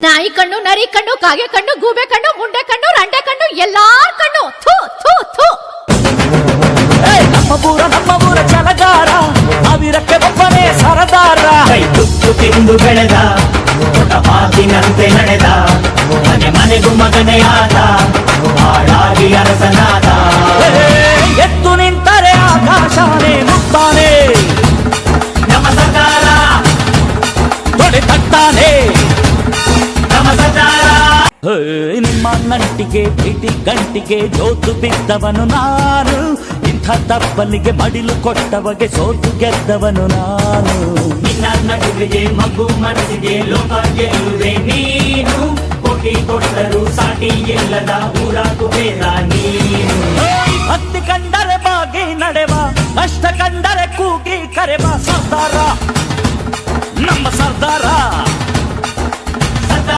ನಾಯಿ ಕಣ್ಣು, ನರಿ ಕಣ್ಣು, ಕಾಗೆ ಕಣ್ಣು, ಗೂಬೆ ಕಣ್ಣು, ಮುಂಡೆ ಕಣ್ಣು, ರಂಡೆ ಕಣ್ಣು, ಎಲ್ಲಾ ಕಣ್ಣು. ಥೂ ಥೂ ಥೂ. ನಮ್ಮ ಊರ ಜಲಗಾರ, ಅವಿರಕ್ಕೆ ಒಬ್ಬನೇ ಸರದಾರ. ಕೈ ತುತ್ತು ತಿಂದು ಬೆಳೆದ, ಮಾತಿನಂತೆ ನಡೆದ, ಮನೆ ಮನೆಗೂ ಮಗನೇ ಆದ, ಹಾಳಾಗಿ ಅರಸನಾದ. ಎದ್ದು ನಿಂತರೆ ಆಕಾಶನೇ ನುಗ್ತಾನೆ, ನಮ್ಮ ಸರ್ಕಾರ ತೊಡೆ ತಟ್ಟಾನೆ. ನಮ್ಮ ಸರ್ಕಾರ. ನಿಮ್ಮ ನಂಟಿಗೆ ಪ್ರೀತಿ ಗಂಟಿಗೆ ಜೋತು ಬಿದ್ದವನು ನಾನು, ಇಂಥ ತಪ್ಪಲಿಗೆ ಮಡಿಲು ಕೊಟ್ಟವಗೆ ಸೋತು ಗೆದ್ದವನು ನಾನು. ನಿನ್ನ ನಡುವಿಗೆ ಮಗು ಮನಸ್ಸಿಗೆ ಲೋಕ ಗೆಲ್ಲುವೆ ನೀನು, ಕೋಟಿ ಕೊಟ್ಟರು ಸಾಟಿ ಎಲ್ಲದ ಊರ ಕುಬೇರ ನೀನು. ಭಕ್ತಿ ಕಂಡರೆ ಬಾಗಿ ನಡೆವ, ಕಷ್ಟ ಕಂಡರೆ ಕೂಗಿ ಕರೆವ ಸರ್ದಾರ.